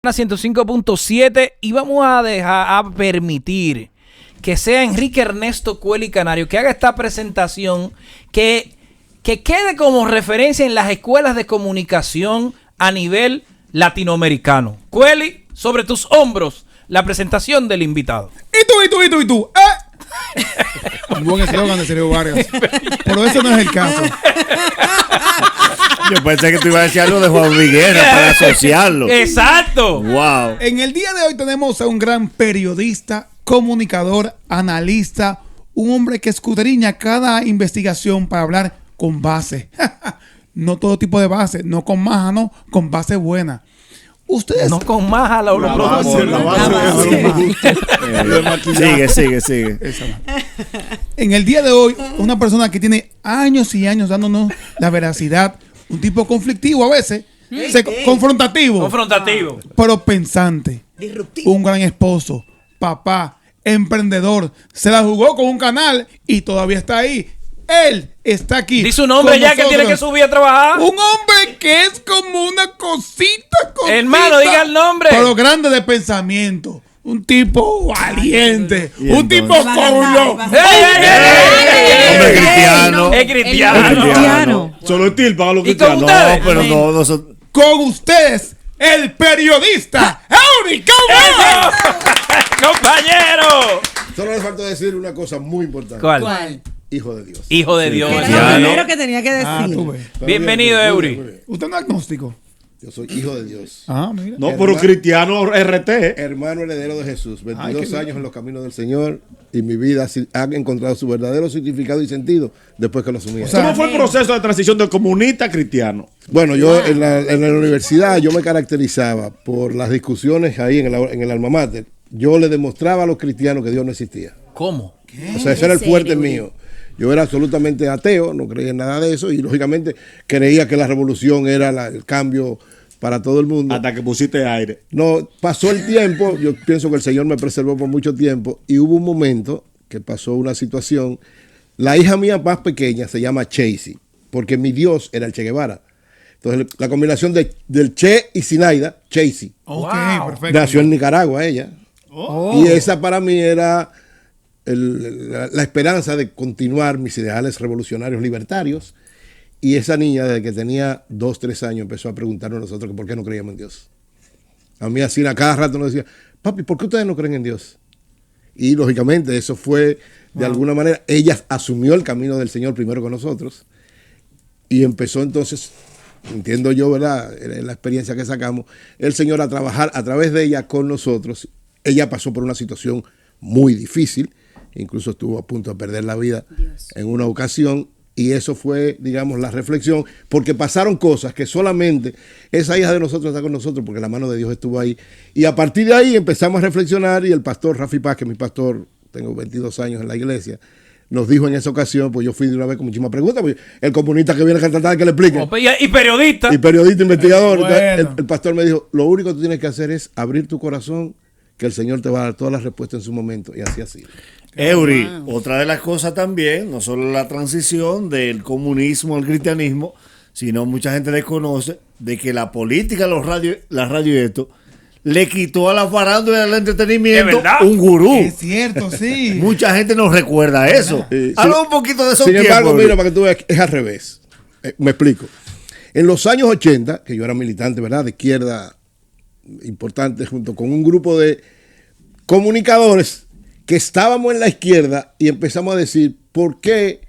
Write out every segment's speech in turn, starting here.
105.7 y vamos a permitir que sea Enrique Ernesto Cueli Canario que haga esta presentación que quede como referencia en las escuelas de comunicación a nivel latinoamericano. Cueli, sobre tus hombros, la presentación del invitado. ¿Y tú? Un buen eslogan de Sergio Vargas. Pero eso no es el caso. Yo pensé que tú ibas a decir algo de Juan Viguera para asociarlo. ¡Exacto! Wow. En el día de hoy tenemos a un gran periodista, comunicador, analista, un hombre que escudriña cada investigación para hablar con base. No todo tipo de base, no con maja, no, con base buena. Ustedes no con maja la Sigue. En el día de hoy, una persona que tiene años y años dándonos la veracidad, un tipo conflictivo a veces, confrontativo, pero pensante, disruptivo, un gran esposo, papá, emprendedor, se la jugó con un canal y todavía está ahí. Él está aquí. Dice un hombre ya que tiene que subir a trabajar. Un hombre que es como una cosita. Hermano, diga el nombre. Pero grande de pensamiento. Un tipo valiente. Un tipo culo. Hombre cristiano. Es cristiano. Solo es tilpa para los ¿Y con cristianos. ustedes? No, pero no. Con ustedes, el periodista Eury Cowell. ¡Compañero! Solo le falta decir una cosa muy importante. ¿Cuál? Hijo de Dios. Hijo de Dios. Era lo primero que tenía que decir. Bienvenido, Eury. Muy bien. ¿Usted no es agnóstico? Yo soy hijo de Dios. Mira. No, pero cristiano RT. Hermano heredero de Jesús. 22 años en los caminos del Señor. Y mi vida ha encontrado su verdadero significado y sentido después que lo asumí. ¿Cómo fue el proceso de transición de comunista a cristiano? Bueno, yo en la universidad yo me caracterizaba por las discusiones ahí en el alma mater. Yo le demostraba a los cristianos que Dios no existía. ¿Cómo? O sea, ese era el fuerte mío. Yo era absolutamente ateo, no creía en nada de eso y lógicamente creía que la revolución era el cambio para todo el mundo. Hasta que pusiste aire. No, pasó el tiempo, yo pienso que el Señor me preservó por mucho tiempo y hubo un momento que pasó una situación. La hija mía más pequeña se llama Chasey, porque mi Dios era el Che Guevara. Entonces la combinación del Che y Zinaida, Chasey. Ok, Wow. perfecto. Nació en Nicaragua ella. Y esa para mí era la esperanza de continuar mis ideales revolucionarios libertarios. Y esa niña, desde que tenía 2, 3 años, empezó a preguntarnos a nosotros que por qué no creíamos en Dios. A mí así a cada rato nos decía, papi, ¿por qué ustedes no creen en Dios? Y lógicamente eso fue, de alguna manera, ella asumió el camino del Señor primero con nosotros. Y empezó entonces, entiendo yo, ¿verdad? En la experiencia que sacamos, el Señor a trabajar a través de ella con nosotros. Ella pasó por una situación muy difícil. Incluso estuvo a punto de perder la vida en una ocasión y eso fue, digamos, la reflexión, porque pasaron cosas que solamente esa hija de nosotros está con nosotros porque la mano de Dios estuvo ahí. Y a partir de ahí empezamos a reflexionar y el pastor Rafi Paz, que es mi pastor, tengo 22 años en la iglesia, nos dijo en esa ocasión, pues yo fui de una vez con muchísimas preguntas, porque el comunista que viene a tratar de que le explique. Y periodista. Y periodista, investigador. Bueno. Entonces, el pastor me dijo, lo único que tú tienes que hacer es abrir tu corazón, que el Señor te va a dar todas las respuestas en su momento. Y así ha sido. Eury, otra de las cosas también, no solo la transición del comunismo al cristianismo, sino mucha gente desconoce de que la política, la radio y esto, le quitó a la farándula y al entretenimiento un gurú. Es cierto, sí. Mucha gente no recuerda eso. Habla un poquito de eso. Sin embargo, mira, para que tú veas, es al revés. Me explico. En los años 80, que yo era militante, ¿verdad?, de izquierda importante, junto con un grupo de comunicadores que estábamos en la izquierda y empezamos a decir, ¿por qué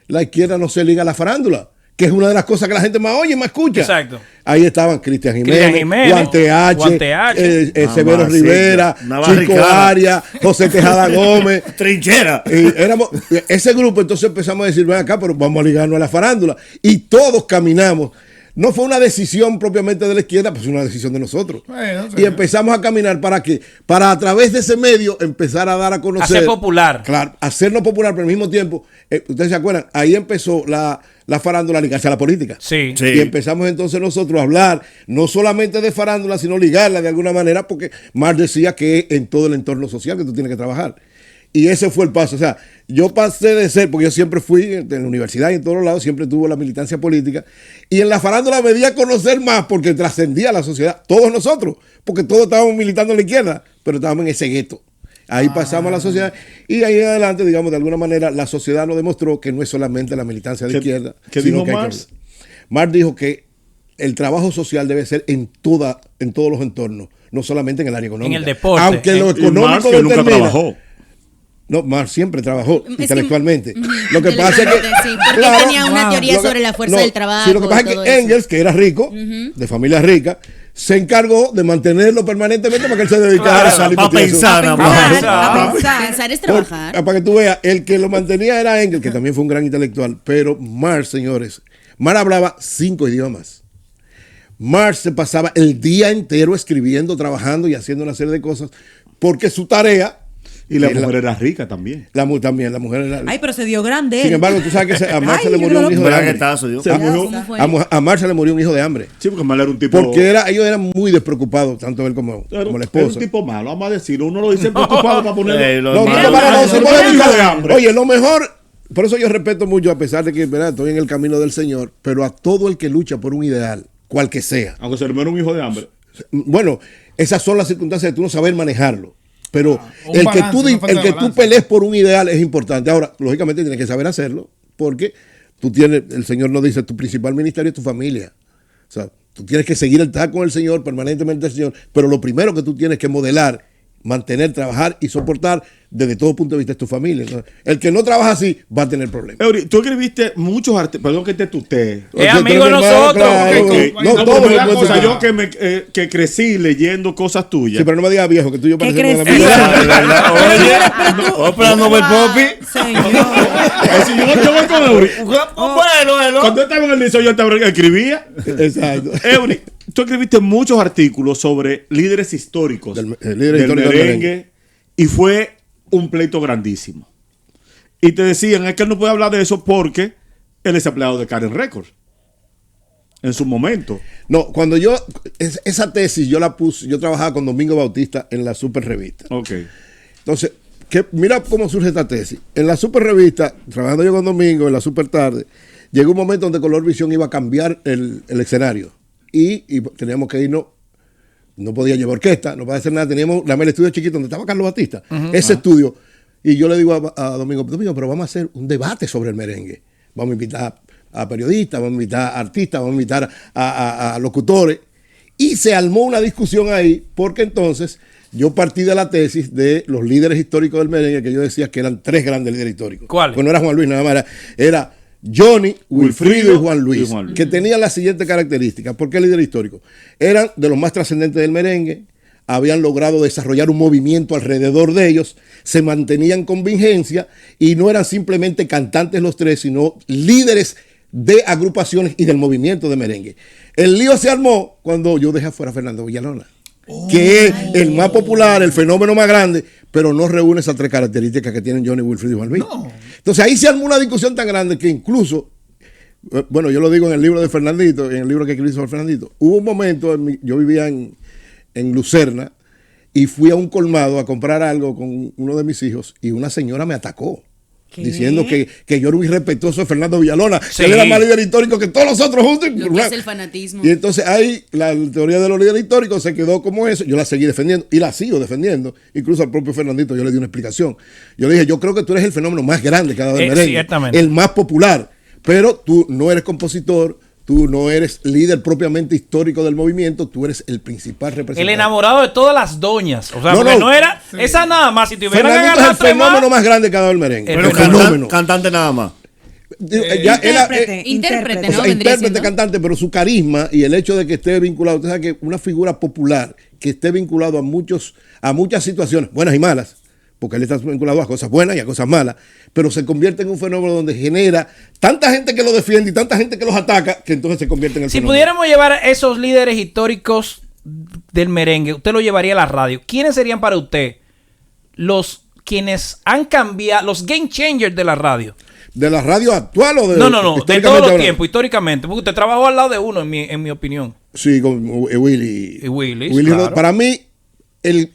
la izquierda no se liga a la farándula? Que es una de las cosas que la gente más oye y más escucha. Exacto. Ahí estaban Cristian Jiménez, Guante H, Severo Rivera, Chico Arias, José Tejada Gómez. Trinchera. Éramos ese grupo, entonces empezamos a decir, ven acá, pero vamos a ligarnos a la farándula. Y todos caminamos. No fue una decisión propiamente de la izquierda, pues una decisión de nosotros. Bueno, sí. Y empezamos a caminar ¿para qué? Para a través de ese medio empezar a dar a conocer. Hacer popular. Claro, hacerlo popular, pero al mismo tiempo, ustedes se acuerdan, ahí empezó la farándula a ligarse a la política. Sí. Y empezamos entonces nosotros a hablar, no solamente de farándula, sino ligarla de alguna manera, porque Marx decía que en todo el entorno social que tú tienes que trabajar. Y ese fue el paso. O sea, yo pasé de ser, porque yo siempre fui en la universidad y en todos lados, siempre tuve la militancia política. Y en la farándula me di a conocer más porque trascendía a la sociedad, todos nosotros, porque todos estábamos militando en la izquierda, pero estábamos en ese gueto. Ahí pasamos a la sociedad y ahí en adelante, digamos, de alguna manera, la sociedad nos demostró que no es solamente la militancia de izquierda. ¿Qué dijo Marx? Marx dijo que el trabajo social debe ser en todos los entornos, no solamente en el área económica. En el deporte. Aunque lo económico Marx que nunca trabajó. No, Marx siempre trabajó intelectualmente. Lo que pasa es que sí, porque tenía una teoría sobre la fuerza del trabajo. Sí, lo que pasa es que Engels, que era rico, de familia rica, se encargó de mantenerlo permanentemente para que él se dedicara a pensar. A pensar es trabajar. Para que tú veas, el que lo mantenía era Engels, que también fue un gran intelectual, pero Marx, señores, Marx hablaba 5 idiomas. Marx se pasaba el día entero escribiendo, trabajando y haciendo una serie de cosas, porque su tarea... Y la mujer era rica también. La mujer era... Ay, pero se dio grande. Sin embargo, tú sabes que a Marx se le murió un hijo de hambre. A Marx se le murió un hijo de hambre. Sí, porque Marx era un tipo... Porque ellos eran muy despreocupados, tanto él como la esposa. Era un tipo malo, vamos a decirlo. Uno lo dice preocupado para ponerlo... Oye, lo mejor... Por eso yo respeto mucho, a pesar de que estoy en el camino del Señor, pero a todo el que lucha por un ideal, cual que sea. Aunque se le muera un hijo de hambre. Bueno, esas son las circunstancias de tú no saber manejarlo. Pero el que tú pelees por un ideal es importante. Ahora, lógicamente tienes que saber hacerlo, porque el Señor nos dice, tu principal ministerio es tu familia. O sea, tú tienes que seguir el trabajo con el Señor, permanentemente el Señor, pero lo primero que tú tienes que modelar, mantener, trabajar y soportar desde todo punto de vista es tu familia. Entonces, el que no trabaja así va a tener problemas. Eury, tú escribiste muchos artículos, perdón que te tutee. Es amigo de nosotros. Yo que crecí leyendo cosas tuyas. Sí, pero no me digas viejo, que tú y yo parecemos una amiga. Oye, esperando ver Popi. Yo voy con Eury. Bueno. Cuando estaba en el liceo yo te escribía. Exacto. Eury, tú escribiste muchos artículos sobre líderes históricos del merengue y fue un pleito grandísimo. Y te decían, es que él no puede hablar de eso porque él es empleado de Karen Records en su momento. No, cuando esa tesis yo la puse, yo trabajaba con Domingo Bautista en la Super Revista. Ok. Entonces, mira cómo surge esta tesis. En la Super Revista, trabajando yo con Domingo en la Super Tarde, llegó un momento donde Color Visión iba a cambiar el escenario. Y teníamos que irnos, no podía llevar orquesta, no podía hacer nada, teníamos el estudio chiquito donde estaba Carlos Batista, ese estudio. Y yo le digo a Domingo, pero vamos a hacer un debate sobre el merengue. Vamos a invitar a periodistas, vamos a invitar a artistas, vamos a invitar a locutores. Y se armó una discusión ahí, porque entonces yo partí de la tesis de los líderes históricos del merengue, que yo decía que eran 3 grandes líderes históricos. ¿Cuáles? Pues no era Juan Luis nada más, era Johnny, Wilfrido y Juan Luis, que tenían la siguiente característica. ¿Por qué líder histórico? Eran de los más trascendentes del merengue, habían logrado desarrollar un movimiento alrededor de ellos, se mantenían con vigencia y no eran simplemente cantantes los 3, sino líderes de agrupaciones y del movimiento de merengue. El lío se armó cuando yo dejé afuera a Fernando Villalona, que es el más popular, el fenómeno más grande, pero no reúne esas 3 características que tienen Johnny, Wilfrido y Juan Luis. No. Entonces ahí se armó una discusión tan grande que incluso, bueno, yo lo digo en el libro de Fernandito, en el libro que escribí sobre Fernandito, hubo un momento, yo vivía en Lucerna y fui a un colmado a comprar algo con uno de mis hijos y una señora me atacó. ¿Qué? Diciendo que yo era un irrespetuoso de Fernando Villalona, sí, que él era más líder histórico que todos los otros juntos. Lo que es el fanatismo. Y entonces ahí la teoría de los líderes históricos se quedó como eso. Yo la seguí defendiendo y la sigo defendiendo. Incluso al propio Fernandito yo le di una explicación. Yo le dije, yo creo que tú eres el fenómeno más grande que ha dado el merengue, ciertamente, el más popular, pero tú no eres compositor, tú no eres líder propiamente histórico del movimiento, tú eres el principal representante. El enamorado de todas las doñas. O sea, no era esa nada más. Si te hubieran Fernandito es el fenómeno más grande que ha dado el merengue. Pero cantante nada más. Intérprete, ¿no? O sea, intérprete, cantante, pero su carisma y el hecho de que esté vinculado, usted sabe que una figura popular que esté vinculado a muchas situaciones, buenas y malas, porque él está vinculado a cosas buenas y a cosas malas, pero se convierte en un fenómeno donde genera tanta gente que lo defiende y tanta gente que los ataca, que entonces se convierte en el fenómeno. Si pudiéramos llevar a esos líderes históricos del merengue, usted lo llevaría a la radio. ¿Quiénes serían para usted quienes han cambiado, los game changers de la radio? ¿De la radio actual o de...? No, de todos los tiempos, históricamente. Porque usted trabajó al lado de uno, en mi opinión. Sí, con Willy. Willy, claro. Para mí,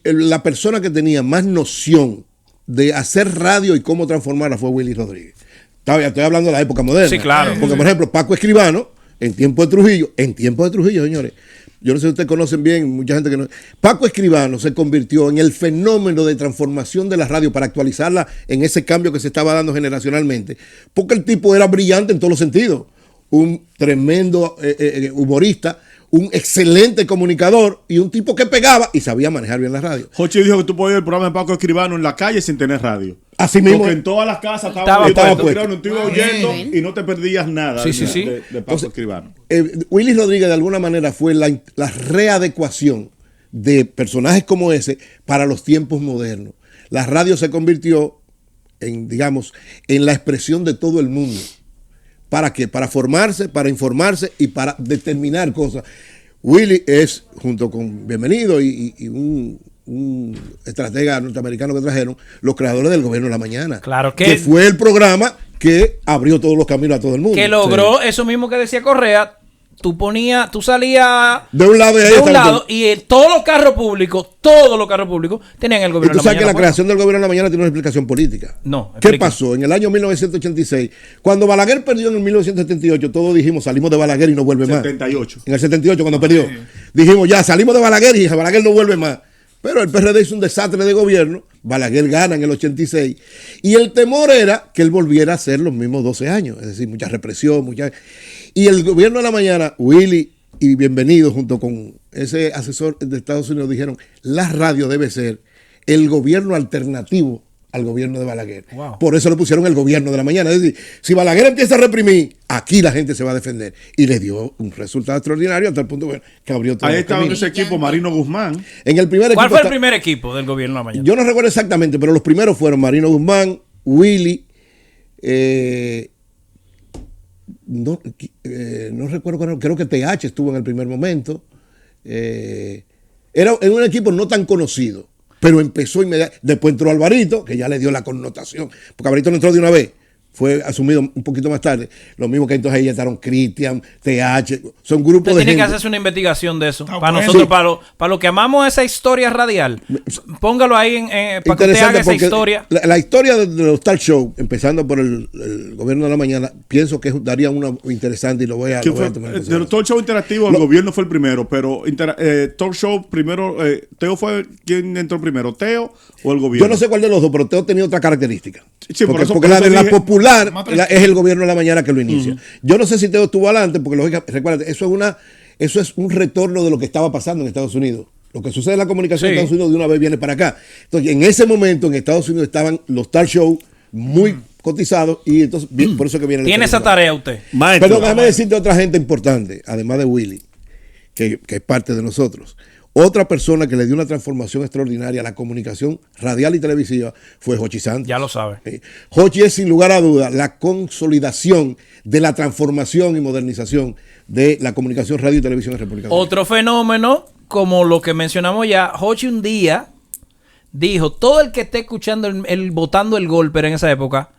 la persona que tenía más noción de hacer radio y cómo transformarla fue Willy Rodríguez. Estoy hablando de la época moderna. Sí, claro. Porque, por ejemplo, Paco Escribano, en tiempo de Trujillo, señores, yo no sé si ustedes conocen bien, mucha gente que no. Paco Escribano se convirtió en el fenómeno de transformación de la radio para actualizarla en ese cambio que se estaba dando generacionalmente. Porque el tipo era brillante en todos los sentidos. Un tremendo humorista, un excelente comunicador y un tipo que pegaba y sabía manejar bien la radio. Jochi dijo que tú podías ir al programa de Paco Escribano en la calle sin tener radio. Así mismo. Porque en todas las casas estaba puesto. Tú ibas oyendo y no te perdías nada de Paco Escribano. Willy Rodríguez de alguna manera fue la readecuación de personajes como ese para los tiempos modernos. La radio se convirtió en, digamos, en la expresión de todo el mundo. ¿Para qué? Para formarse, para informarse y para determinar cosas. Willy es, junto con Bienvenido y un estratega norteamericano que trajeron, los creadores del Gobierno de la Mañana. Claro que fue el programa que abrió todos los caminos a todo el mundo. Que logró eso mismo que decía Correa. Tú salías de un lado y todos los carros públicos tenían el Gobierno de la Mañana. Y tú sabes que la creación del Gobierno de la Mañana tiene una explicación política. No. ¿Qué pasó? En el año 1986, cuando Balaguer perdió en el 1978, todos dijimos, salimos de Balaguer y no vuelve más. 78. En el 78, cuando perdió. Dijimos, ya, salimos de Balaguer y Balaguer no vuelve más. Pero el PRD hizo un desastre de gobierno, Balaguer gana en el 86, y el temor era que él volviera a hacer los mismos 12 años, es decir, mucha represión, Y el Gobierno de la Mañana, Willy y Bienvenido, junto con ese asesor de Estados Unidos, dijeron, la radio debe ser el gobierno alternativo al gobierno de Balaguer. Wow. Por eso le pusieron el Gobierno de la Mañana. Es decir, si Balaguer empieza a reprimir, aquí la gente se va a defender. Y le dio un resultado extraordinario hasta el punto que abrió todo. Ahí estaba en ese equipo Marino Guzmán. ¿Cuál fue el primer equipo del Gobierno de la Mañana? Yo no recuerdo exactamente, pero los primeros fueron Marino Guzmán, Willy, no recuerdo, creo que TH estuvo en el primer momento. Era un equipo no tan conocido, pero empezó inmediatamente. Después entró Alvarito, que ya le dio la connotación, porque Alvarito no entró de una vez, fue asumido un poquito más tarde. Lo mismo que entonces ahí estaron Cristian, TH, son grupos de gente. Tiene que hacerse una investigación de eso. Para nosotros, sí. para lo que amamos esa historia radial, póngalo ahí para que usted haga esa historia. La historia de los talk show, empezando por el Gobierno de la Mañana, pienso que daría una interesante y lo voy a tomar. De los talk show interactivos, el gobierno fue el primero, pero talk show primero, Teo fue quien entró primero, Teo o el gobierno. Yo no sé cuál de los dos, pero Teo tenía otra característica. Sí, porque la de la popular es el Gobierno de la Mañana que lo inicia. Yo no sé si Teo estuvo adelante, porque lógicamente, recuérdate, eso es un retorno de lo que estaba pasando en Estados Unidos. Lo que sucede en la comunicación en Estados Unidos de una vez viene para acá. Entonces, en ese momento en Estados Unidos estaban los talk show muy cotizados y entonces por eso que viene. ¿Tiene esa tarea usted? Maestro, pero déjame decirte otra gente importante, además de Willy, que es parte de nosotros. Otra persona que le dio una transformación extraordinaria a la comunicación radial y televisiva fue Jochi Santos. Ya lo sabe. Jochi es sin lugar a duda la consolidación de la transformación y modernización de la comunicación radio y televisión en República Dominicana. Otro fenómeno, como lo que mencionamos ya, Jochi un día dijo, todo el que esté escuchando votando el golpe en esa época,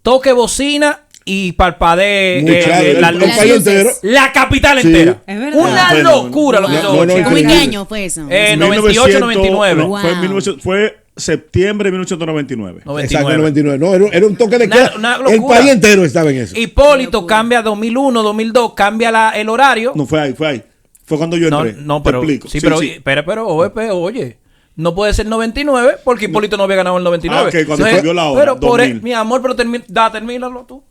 toque bocina y parpadee las luces. La capital entera. Es verdad. Una locura lo que hizo. ¿Cómo en qué año fue eso? 98, 99. Fue septiembre de 1999. Exacto, 99. No, era un toque de queda. El país entero estaba en eso. Hipólito cambia 2001, 2002, cambia el horario. No, fue ahí. Fue cuando yo entré. No, pero, sí, pero oye. No puede ser 99 porque Hipólito no había ganado el 99. Ok, cuando cambió la hora. Pero mi amor, pero termínalo tú.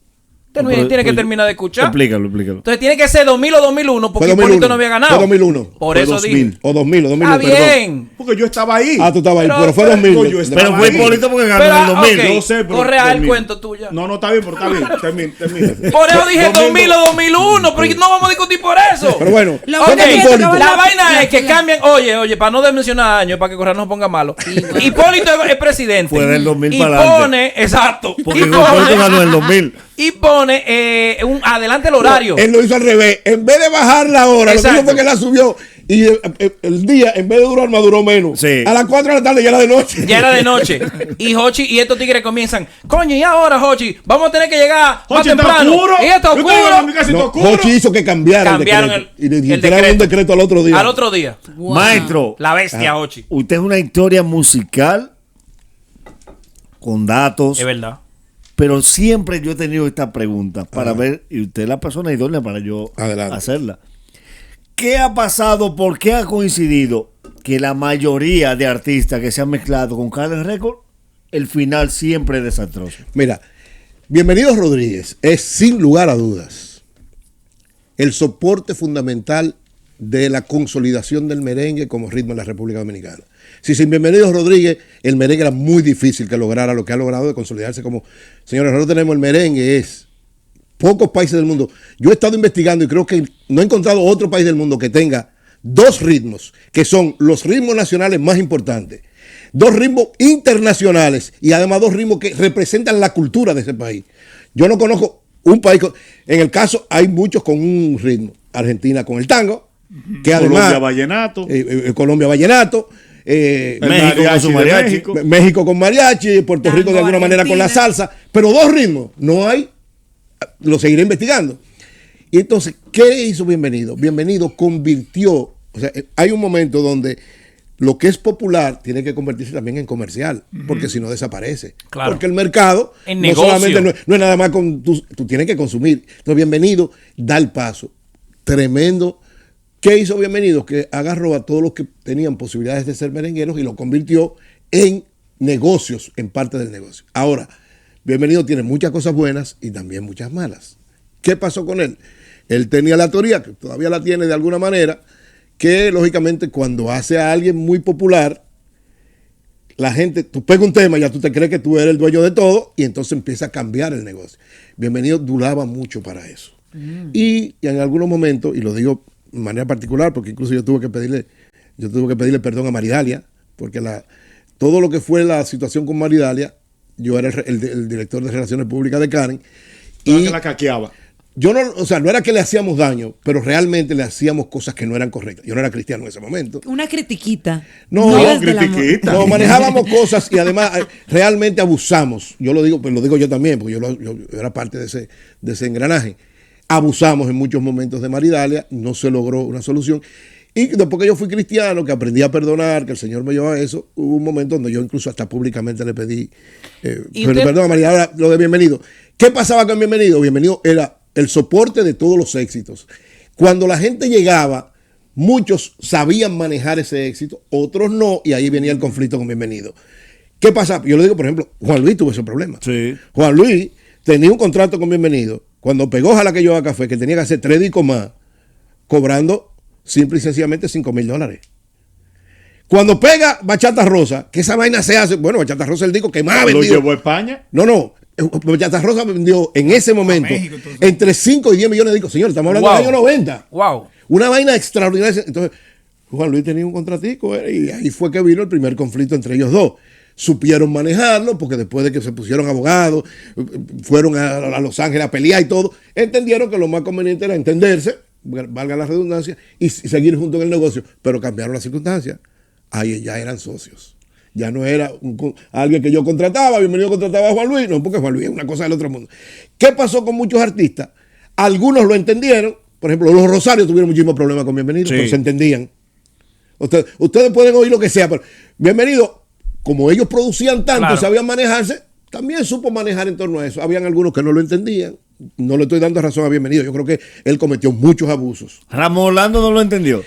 Tiene que terminar de escuchar. Explícalo. Entonces tiene que ser 2000 o 2001 porque 2001. Hipólito no había ganado. Fue 2001. Por eso 2000. dije. O 2000. Está bien. Porque yo estaba ahí. Tú estabas ahí, pero fue 2000. Pero fue Hipólito porque ganó en el 2000. Okay. Yo sé, pero Correa el cuento tuyo. No, está bien, pero está bien. Termina. Por eso dije 2000 o 2001, pero no vamos a discutir por eso. Pero bueno, la vaina es que cambian. Oye, para no mencionar años, para que Correa no se ponga malo. Hipólito es presidente. Fue del 2000 y para adelante. Pone, exacto. Porque Hipólito ganó en el 2000. Y pone adelante el horario. Él lo hizo al revés. En vez de bajar la hora, lo que hizo fue que la subió. Y el día, en vez de durar más, duró menos. Sí. A las 4 de la tarde ya era de noche. Y Jochi y estos tigres comienzan. Coño, y ahora, Jochi, vamos a tener que llegar más temprano. ¿Y está oscuro? Jochi hizo que cambiaron el decreto. Y tiraron un decreto al otro día. Al otro día. Wow. Maestro. La bestia, Jochi. Usted es una historia musical con datos. Es verdad. Pero siempre yo he tenido esta pregunta para ver, y usted es la persona idónea para yo hacerla. ¿Qué ha pasado? ¿Por qué ha coincidido que la mayoría de artistas que se han mezclado con Carles Record, el final siempre es desastroso? Mira, Bienvenidos Rodríguez es sin lugar a dudas el soporte fundamental de la consolidación del merengue como ritmo en la República Dominicana. Si sin Bienvenidos Rodríguez el merengue era muy difícil que lograra lo que ha logrado de consolidarse como... Señores, nosotros tenemos el merengue, es pocos países del mundo. Yo he estado investigando y creo que no he encontrado otro país del mundo que tenga dos ritmos, que son los ritmos nacionales más importantes, dos ritmos internacionales y además dos ritmos que representan la cultura de ese país. Yo no conozco un país, en el caso hay muchos con un ritmo. Argentina con el tango, que además... Colombia Vallenato. México con su mariachi. México con mariachi, Puerto Tango, Rico de alguna manera con la salsa, pero dos ritmos, no hay, lo seguiré investigando. Y entonces, ¿qué hizo Bienvenido? Bienvenido convirtió, o sea, hay un momento donde lo que es popular tiene que convertirse también en comercial, porque si no desaparece. Claro. Porque el mercado no solamente no es nada más con tú tienes que consumir. Entonces, Bienvenido da el paso tremendo. ¿Qué hizo Bienvenido? Que agarró a todos los que tenían posibilidades de ser merengueros y lo convirtió en negocios, en parte del negocio. Ahora, Bienvenido tiene muchas cosas buenas y también muchas malas. ¿Qué pasó con él? Él tenía la teoría, que todavía la tiene de alguna manera, que lógicamente cuando hace a alguien muy popular, la gente, tú pegas un tema, ya tú te crees que tú eres el dueño de todo y entonces empieza a cambiar el negocio. Bienvenido duraba mucho para eso. Y en algunos momentos, y lo digo de manera particular, porque incluso yo tuve que pedirle perdón a Maridalia, porque todo lo que fue la situación con Maridalia, yo era el director de Relaciones Públicas de Karen. Y que la caqueaba. Yo no, o sea, no era que le hacíamos daño, pero realmente le hacíamos cosas que no eran correctas. Yo no era cristiano en ese momento. Una critiquita. No, critiquita. No, manejábamos cosas y además realmente abusamos. Yo lo digo, pues lo digo yo también, porque yo era parte de ese engranaje. Abusamos en muchos momentos de Maridalia, no se logró una solución. Y después que yo fui cristiano, que aprendí a perdonar, que el Señor me llevó a eso, hubo un momento donde yo incluso hasta públicamente le pedí perdón a Maridalia. Ahora, lo de Bienvenido. ¿Qué pasaba con Bienvenido? Bienvenido era el soporte de todos los éxitos. Cuando la gente llegaba, muchos sabían manejar ese éxito, otros no, y ahí venía el conflicto con Bienvenido. ¿Qué pasa? Yo le digo, por ejemplo, Juan Luis tuvo ese problema. Sí. Juan Luis tenía un contrato con Bienvenido. Cuando pegó Ojalá que Llueva Café, que tenía que hacer 3 discos más, cobrando simple y sencillamente $5,000. Cuando pega Bachata Rosa, que esa vaina se hace, bueno, Bachata Rosa es el disco que más ha vendido. ¿Lo llevó a España? No. Bachata Rosa vendió en ese momento México, entre 5 y 10 millones de discos. Señor, estamos hablando del año 90. Wow. Una vaina extraordinaria. Entonces, Juan Luis tenía un contratico y ahí fue que vino el primer conflicto entre ellos dos. Supieron manejarlo porque después de que se pusieron abogados, fueron a Los Ángeles a pelear y todo, entendieron que lo más conveniente era entenderse, valga la redundancia, y seguir juntos en el negocio, pero cambiaron las circunstancias. Ahí ya eran socios. Ya no era alguien que yo contrataba, Bienvenido contrataba a Juan Luis, no, porque Juan Luis es una cosa del otro mundo. ¿Qué pasó con muchos artistas? Algunos lo entendieron, por ejemplo, los Rosarios tuvieron muchísimos problemas con Bienvenido, pero se entendían. Ustedes pueden oír lo que sea, pero Bienvenido, como ellos producían tanto y sabían manejarse, también supo manejar en torno a eso. Habían algunos que no lo entendían. No le estoy dando razón a Bienvenido. Yo creo que él cometió muchos abusos. Ramón Orlando no lo entendió.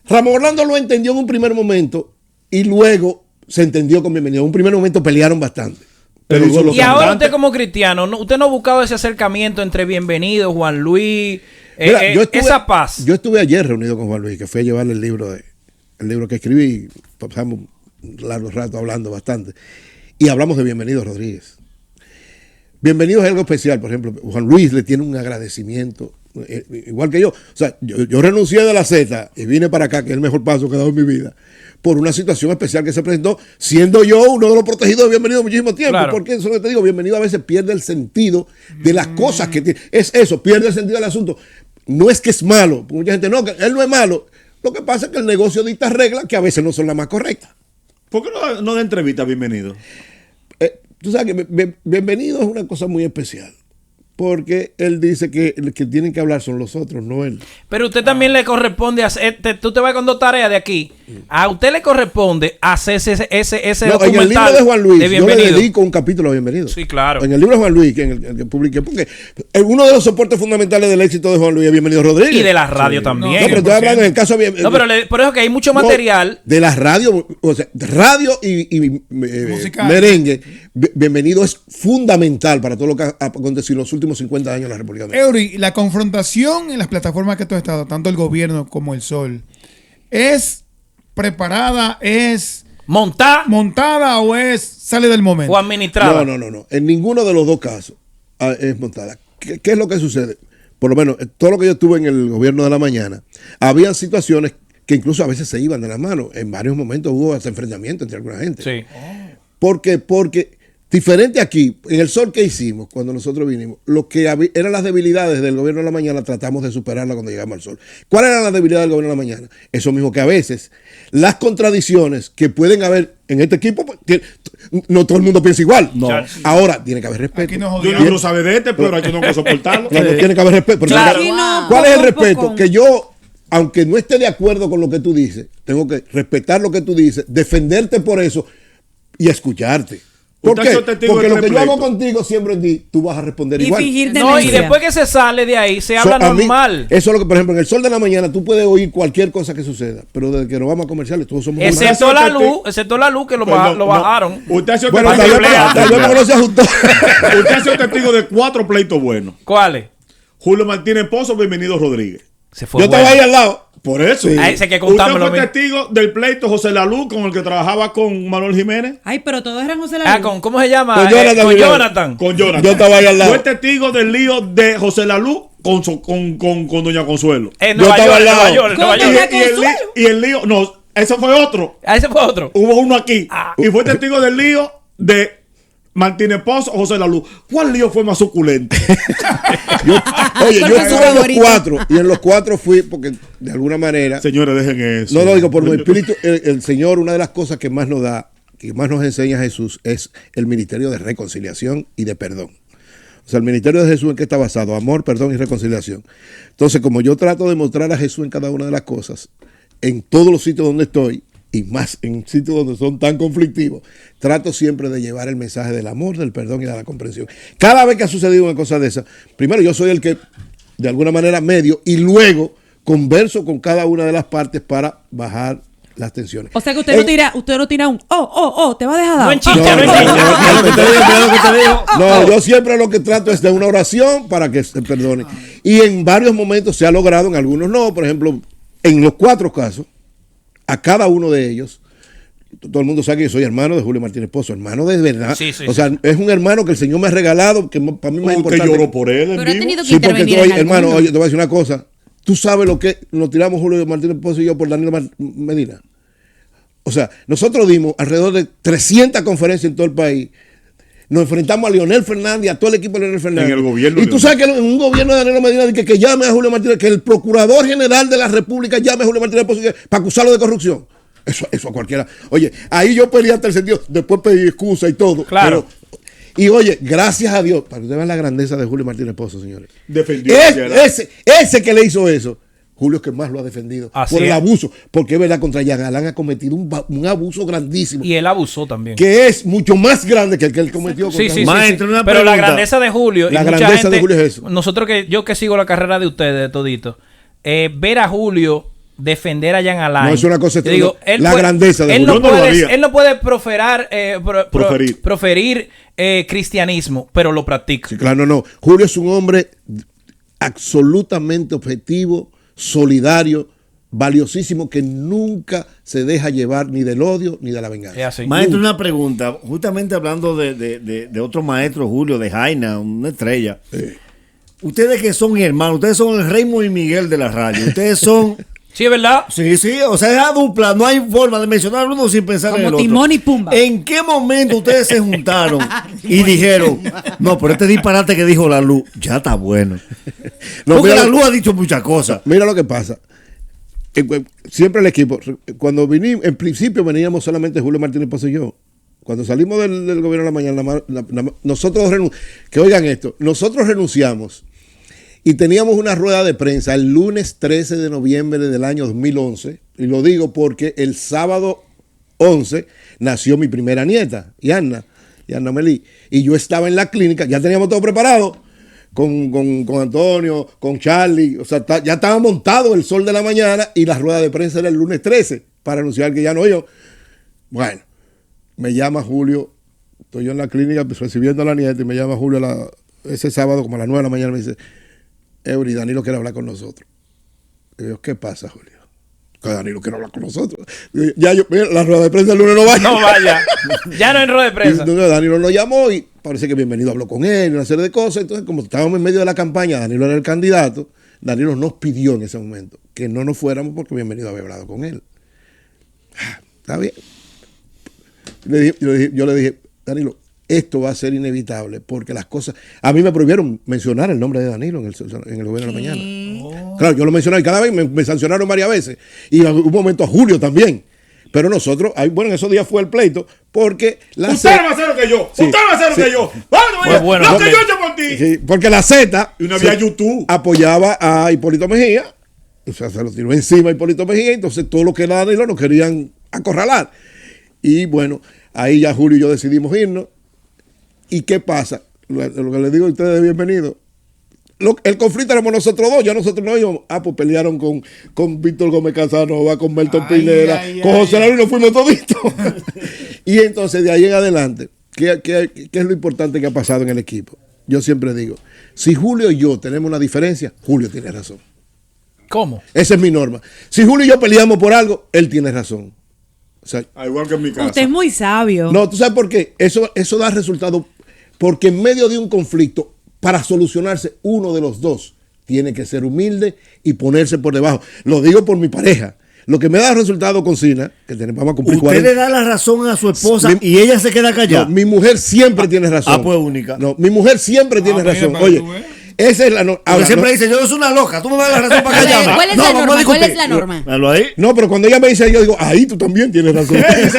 Ramón Orlando lo entendió en un primer momento y luego se entendió con Bienvenido. En un primer momento pelearon bastante. Pero y ahora usted como cristiano, ¿usted no ha buscado ese acercamiento entre Bienvenido, Juan Luis, esa paz? Yo estuve ayer reunido con Juan Luis, que fui a llevarle el libro que escribí y pasamos un largo rato hablando bastante. Y hablamos de Bienvenido Rodríguez. Bienvenido es algo especial. Por ejemplo, Juan Luis le tiene un agradecimiento, igual que yo. O sea, yo renuncié de la Z y vine para acá, que es el mejor paso que he dado en mi vida, por una situación especial que se presentó, siendo yo uno de los protegidos de Bienvenido muchísimo tiempo. Claro. Porque eso que te digo, Bienvenido a veces pierde el sentido de las cosas que tiene. Es eso, pierde el sentido del asunto. No es que es malo, mucha gente no, que él no es malo. Lo que pasa es que el negocio dicta reglas que a veces no son las más correctas. ¿Por qué no de entrevista Bienvenido? Tú sabes que Bienvenido es una cosa muy especial. Porque él dice que el que tienen que hablar son los otros, no él. Pero usted también le corresponde hacer. Tú te vas con 2 tareas de aquí. A usted le corresponde hacer ese documental. En el libro de Juan Luis, de yo le dedico un capítulo a Bienvenido. Sí, claro. En el libro de Juan Luis, el que publiqué, porque uno de los soportes fundamentales del éxito de Juan Luis es Bienvenido Rodríguez. Y de la radio también. No, pero estoy hablando en el caso de No, pero por eso que hay mucho material. De la radio, o sea, radio y merengue. Bienvenido es fundamental para todo lo que ha acontecido en los últimos 50 años en la República Dominicana. Eury, la confrontación en las plataformas que tú has estado, tanto el gobierno como el Sol, ¿es preparada, es montada o sale del momento? O administrada. No. En ninguno de los dos casos es montada. ¿Qué es lo que sucede? Por lo menos, todo lo que yo estuve en el gobierno de la mañana, habían situaciones que incluso a veces se iban de las manos. En varios momentos hubo hasta enfrentamiento entre alguna gente. Sí. ¿Por qué? Porque diferente aquí, en el Sol que hicimos cuando nosotros vinimos, lo que eran las debilidades del gobierno de la mañana, tratamos de superarlas cuando llegamos al Sol. ¿Cuáles eran las debilidades del gobierno de la mañana? Eso mismo, que a veces las contradicciones que pueden haber en este equipo, pues, no todo el mundo piensa igual. No. Ahora, tiene que haber respeto. Yo no sabe de pero hay que soportarlo. Tiene que haber respeto. Claro. ¿Cuál es el respeto? Que yo, aunque no esté de acuerdo con lo que tú dices, tengo que respetar lo que tú dices, defenderte por eso y escucharte. ¿Por qué? Porque lo que yo hago contigo siempre en ti, tú vas a responder igual. Y después que se sale de ahí, se habla normal. Eso es lo que, por ejemplo, en el Sol de la Mañana tú puedes oír cualquier cosa que suceda, pero desde que nos vamos a comerciales, todos somos excepto la luz que lo bajaron. Usted ha sido testigo de 4 pleitos buenos. ¿Cuáles? Julio Martínez Pozo, Bienvenido Rodríguez. Yo estaba ahí al lado. Por eso. Sí. Usted fue testigo del pleito José Lalú con el que trabajaba con Manuel Jiménez. Ay, pero todos eran José Lalú. ¿Cómo se llama? Con Jonathan. Yo estaba ahí al lado. Fue testigo del lío de José Lalú con Doña Consuelo. Yo estaba al lado. Y el lío, no, ese fue otro. Ese fue otro. Hubo uno aquí. Y fue testigo del lío de Martínez Pozo o José Lalú. ¿Cuál lío fue más suculento? yo estuve en los 4 y en los 4 fui porque de alguna manera. Señores, dejen eso. No lo digo por mi espíritu. El Señor, una de las cosas que más nos da, que más nos enseña Jesús, es el ministerio de reconciliación y de perdón. O sea, el ministerio de Jesús, ¿en qué está basado? Amor, perdón y reconciliación. Entonces, como yo trato de mostrar a Jesús en cada una de las cosas, en todos los sitios donde estoy, y más en sitios donde son tan conflictivos, trato siempre de llevar el mensaje del amor, del perdón y de la comprensión. Cada vez que ha sucedido una cosa de esa, primero yo soy el que de alguna manera medio y luego converso con cada una de las partes para bajar las tensiones. O sea que usted no tira un te va a dejar dar. No, yo siempre lo que trato es de una oración para que se perdone. Y en varios momentos se ha logrado, en algunos no. Por ejemplo, en los 4 casos, a cada uno de ellos, todo el mundo sabe que yo soy hermano de Julio Martínez Pozo, hermano de verdad. Sí, o sea, es un hermano que el Señor me ha regalado, que para mí es más importante. Que lloro por él en Pero ha vivo. tenido que Sí, porque intervenir tú, en hermano, alguno. oye, te voy a decir una cosa. Tú sabes lo que nos tiramos Julio Martínez Pozo y yo por Danilo Medina. O sea, nosotros dimos alrededor de 300 conferencias en todo el país. Nos enfrentamos a Leonel Fernández, a todo el equipo de Leonel Fernández. En el gobierno. Y tú sabes que en un gobierno de Danilo Medina que llame a Julio Martínez, que el procurador general de la República llame a Julio Martínez Pozo para acusarlo de corrupción. Eso a cualquiera. Oye, ahí yo peleé hasta el sentido, después pedí excusa y todo. Claro. Y oye, gracias a Dios, para que ustedes vean la grandeza de Julio Martínez Pozo, señores. Defendió. Ese que le hizo eso, Julio es que más lo ha defendido. Así por el es. abuso. Porque es verdad, contra Jean Alain ha cometido un abuso grandísimo. Y él abusó también. Que es mucho más grande que el que él cometió. Sí. Maestro, una Pero la pregunta. grandeza de Julio. La y mucha grandeza gente, de Julio es eso. Nosotros yo que sigo la carrera de ustedes, de todito, ver a Julio defender a Jean Alain. No, es una cosa digo, grandeza de él Julio. él no puede proferir cristianismo, pero lo practica. Sí, claro, no. Julio es un hombre absolutamente objetivo, solidario, valiosísimo, que nunca se deja llevar ni del odio ni de la venganza. Es así. Maestro, una pregunta. Justamente hablando de otro maestro, Julio, de Jaina, una estrella. Ustedes que son hermanos, ustedes son el Raymond y Miguel de la radio. Ustedes son... Sí, es verdad. Sí, o sea, esa dupla, no hay forma de mencionar uno sin pensar en el Como otro. Timón y Pumba. ¿En qué momento ustedes se juntaron y dijeron, no, pero este disparate que dijo la luz, ya está bueno? No, Porque mira la luz ha dicho muchas cosas. Mira lo que pasa. Siempre el equipo, cuando vinimos, en principio veníamos solamente Julio Martínez Pozo y yo. Cuando salimos del gobierno de la mañana, nosotros que oigan esto, nosotros renunciamos Y teníamos una rueda de prensa el lunes 13 de noviembre del año 2011. Y lo digo porque el sábado 11 nació mi primera nieta, Yanna Melí. Y yo estaba en la clínica, ya teníamos todo preparado. Con Antonio, con Charlie, o sea, ya estaba montado el sol de la mañana y la rueda de prensa era el lunes 13 para anunciar que ya no yo. Bueno, me llama Julio, estoy yo en la clínica recibiendo a la nieta y me llama Julio ese sábado como a las 9 de la mañana, me dice, Eury, Danilo quiere hablar con nosotros. Y yo, ¿qué pasa, Julio? Que Danilo quiere hablar con nosotros. Mira, la rueda de prensa el lunes no vaya. No vaya. Ya no en rueda de prensa. Entonces Danilo nos llamó y parece que Bienvenido habló con él, una serie de cosas. Entonces, como estábamos en medio de la campaña, Danilo era el candidato, Danilo nos pidió en ese momento que no nos fuéramos porque Bienvenido había hablado con él. Está bien. Yo le dije, Danilo, esto va a ser inevitable porque las cosas... A mí me prohibieron mencionar el nombre de Danilo en el gobierno de la mañana. Oh. Claro, yo lo mencioné y cada vez me sancionaron varias veces. Y en un momento a Julio también. Pero nosotros, bueno, en esos días fue el pleito porque... Usted va a hacer lo que yo. Sí, usted va a hacer lo que yo. Bueno, lo que yo he hecho por ti. Sí, porque la Z y no había YouTube. Apoyaba a Hipólito Mejía. O sea, se lo tiró encima a Hipólito Mejía. Entonces todo lo que era Danilo nos querían acorralar. Y bueno, ahí ya Julio y yo decidimos irnos. ¿Y qué pasa? Lo que les digo a ustedes de Bienvenido. El conflicto éramos nosotros dos, ya nosotros no íbamos. Pues pelearon con Víctor Gómez Casanova, con Melton Pineda, con José Lario y nos fuimos toditos. Y entonces de ahí en adelante, ¿qué es lo importante que ha pasado en el equipo? Yo siempre digo, si Julio y yo tenemos una diferencia, Julio tiene razón. ¿Cómo? Esa es mi norma. Si Julio y yo peleamos por algo, él tiene razón. O sea, igual que en mi casa. Usted es muy sabio. No, ¿tú sabes por qué? Eso da resultado porque en medio de un conflicto, para solucionarse, uno de los dos tiene que ser humilde y ponerse por debajo. Lo digo por mi pareja. Lo que me da resultado con Sina, que vamos a cumplir 40. Usted le da la razón a su esposa y ella se queda callada. No, mi mujer siempre tiene razón. Pues única. No, mi mujer siempre tiene razón. Oye, esa es la norma. Ahora siempre dice, yo soy una loca, tú me das la razón para callarme. ¿Cuál es la norma? ¿Cuál es la norma? Ahí. No, pero cuando ella me dice, yo digo, ahí tú también tienes razón. ¡Me dejaste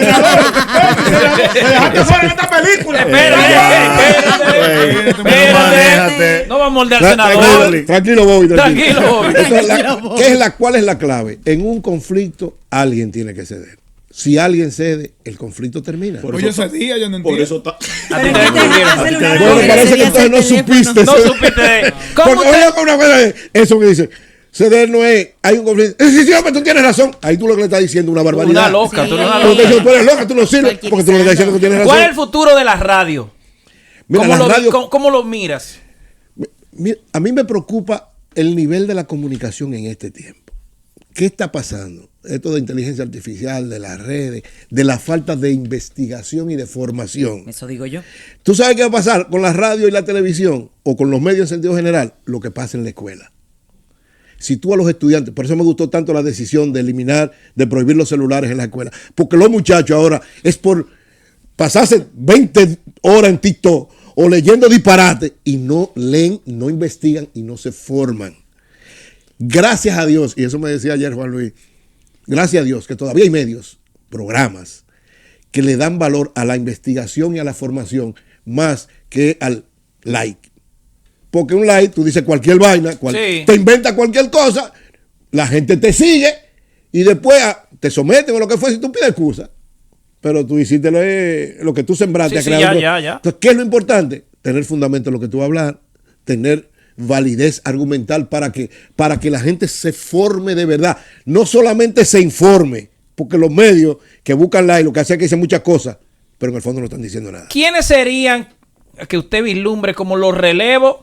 fuera en esta película! Espérate. No vamos a moldear al senador. Tranquilo, Bobby. Tranquilo, Bobby. ¿Cuál es la clave? En un conflicto, alguien tiene que ceder. Si alguien cede, el conflicto termina. Oye, ese día yo no entiendo. Por eso está. Bueno, parece que entonces no supiste. No supiste. ¿Cómo eso que dice, ceder no es, hay un conflicto. Sí, hombre, tú tienes razón. Ahí tú lo que le estás diciendo una barbaridad. Una loca, tú eres una loca. loca. Tú eres loca, tú no sirves porque tú lo que estás diciendo que tienes razón. ¿Cuál es el futuro de la radio? Mira, ¿Cómo lo miras? A mí me preocupa el nivel de la comunicación en este tiempo. ¿Qué está pasando? Esto de inteligencia artificial, de las redes, de la falta de investigación y de formación. Eso digo yo. ¿Tú sabes qué va a pasar con la radio y la televisión o con los medios en sentido general? Lo que pasa en la escuela. Si tú a los estudiantes, por eso me gustó tanto la decisión de prohibir los celulares en la escuela, porque los muchachos ahora es por pasarse 20 horas en TikTok o leyendo disparate y no leen, no investigan y no se forman. Gracias a Dios, y eso me decía ayer Juan Luis, gracias a Dios que todavía hay medios, programas, que le dan valor a la investigación y a la formación más que al like. Porque un like, tú dices cualquier vaina, te inventa cualquier cosa, la gente te sigue y después te someten o lo que fuese y tú pides excusa. Pero tú hiciste lo que tú sembraste. Ya. Entonces, ¿qué es lo importante? Tener fundamento en lo que tú vas a hablar, tener validez argumental para que la gente se forme de verdad. No solamente se informe, porque los medios que buscan like, lo que hacen es que dicen muchas cosas, pero en el fondo no están diciendo nada. ¿Quiénes serían que usted vislumbre como los relevos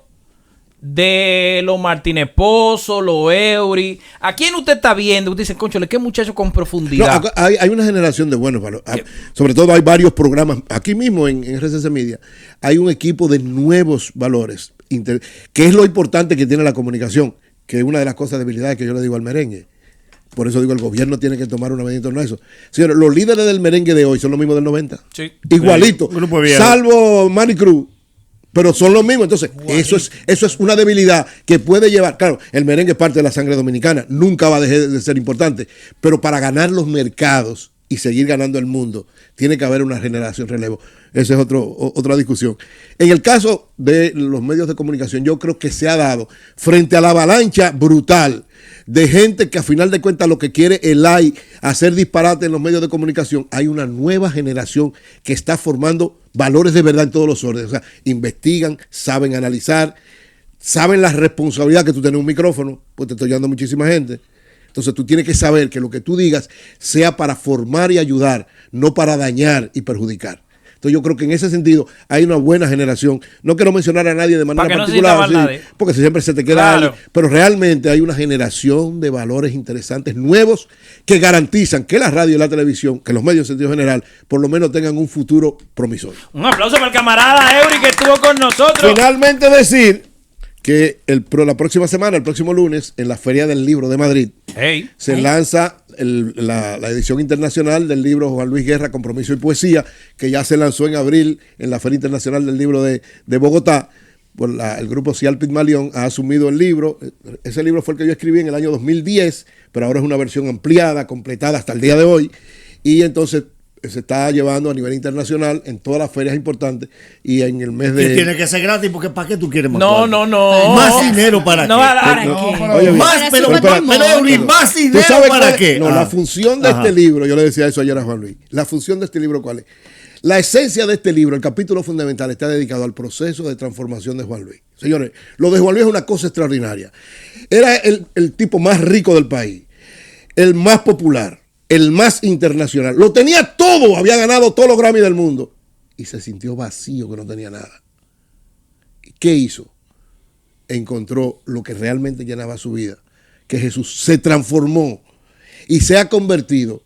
de los Martínez Pozo, los Eury? ¿A quién usted está viendo? Usted dice, conchole, qué muchacho con profundidad. No, hay una generación de buenos valores. Sobre todo hay varios programas. Aquí mismo en RCC Media hay un equipo de nuevos valores, que es lo importante que tiene la comunicación, que es una de las cosas debilidades que yo le digo al merengue. Por eso digo, el gobierno tiene que tomar una medida en torno a eso. Señores, los líderes del merengue de hoy son los mismos del 90. Sí. Igualito. Salvo Manny Cruz. Pero son los mismos. Entonces, eso es una debilidad que puede llevar. Claro, el merengue es parte de la sangre dominicana. Nunca va a dejar de ser importante. Pero para ganar los mercados y seguir ganando el mundo, tiene que haber una generación relevo. Esa es otra discusión. En el caso de los medios de comunicación, yo creo que se ha dado, frente a la avalancha brutal de gente que a final de cuentas lo que quiere es hacer disparate en los medios de comunicación, hay una nueva generación que está formando valores de verdad en todos los órdenes. O sea, investigan, saben analizar, saben la responsabilidad que tú tienes un micrófono, pues te estoy llevando a muchísima gente. Entonces tú tienes que saber que lo que tú digas sea para formar y ayudar, no para dañar y perjudicar. Entonces yo creo que en ese sentido hay una buena generación. No quiero mencionar a nadie de manera particular, porque siempre se te queda alguien, pero realmente hay una generación de valores interesantes, nuevos, que garantizan que la radio y la televisión, que los medios en sentido general, por lo menos tengan un futuro promisorio. Un aplauso para el camarada Eury que estuvo con nosotros. Finalmente decir que la próxima semana, el próximo lunes, en la Feria del Libro de Madrid, se lanza la edición internacional del libro Juan Luis Guerra, Compromiso y Poesía, que ya se lanzó en abril en la Feria Internacional del Libro de Bogotá. Pues el grupo Cial Pigmalión ha asumido el libro. Ese libro fue el que yo escribí en el año 2010, pero ahora es una versión ampliada, completada hasta el día de hoy. Y entonces se está llevando a nivel internacional en todas las ferias importantes y en el mes de... Y tiene que ser gratis porque ¿para qué tú quieres más? No. ¿Más dinero para qué? Oye, más dinero para qué? No, la función de este libro, yo le decía eso ayer a Juan Luis, la función de este libro, ¿cuál es? La esencia de este libro, el capítulo fundamental, está dedicado al proceso de transformación de Juan Luis. Señores, lo de Juan Luis es una cosa extraordinaria. Era el tipo más rico del país, el más popular, el más internacional. Lo tenía todo, había ganado todos los Grammy del mundo. Y se sintió vacío, que no tenía nada. ¿Qué hizo? Encontró lo que realmente llenaba su vida, que Jesús. Se transformó y se ha convertido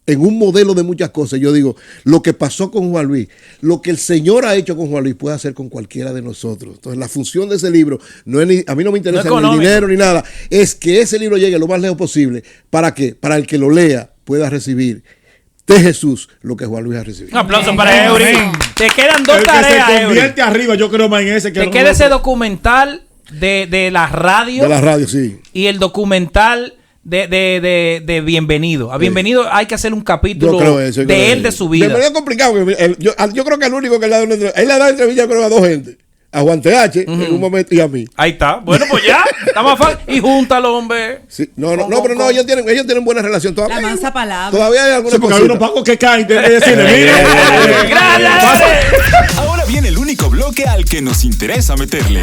en un modelo de muchas cosas. Yo digo, lo que pasó con Juan Luis, lo que el Señor ha hecho con Juan Luis, puede hacer con cualquiera de nosotros. Entonces, la función de ese libro, a mí no me interesa ni el dinero ni nada, es que ese libro llegue lo más lejos posible. ¿Para qué? Para el que lo lea pueda recibir de Jesús lo que Juan Luis ha recibido. Un aplauso para Eury. Te quedan dos tareas, que se convierte arriba, yo creo más en ese. Te queda ese documental de la radio. De la radio, sí. Y el documental de Bienvenido. A Bienvenido hay que hacer un capítulo de él, de su vida. Es complicado. Yo creo que el único que le ha dado entrevista, creo, a dos gente. A Juan TH en un momento y a mí. Ahí está. Bueno, pues ya. Está más fácil. Y júntalo, hombre. Sí. No, ellos tienen buena relación. Todavía la mansa palabra. Todavía hay alguna porque hay unos pagos que caen. Gracias. Ahora viene el único bloque al que nos interesa meterle.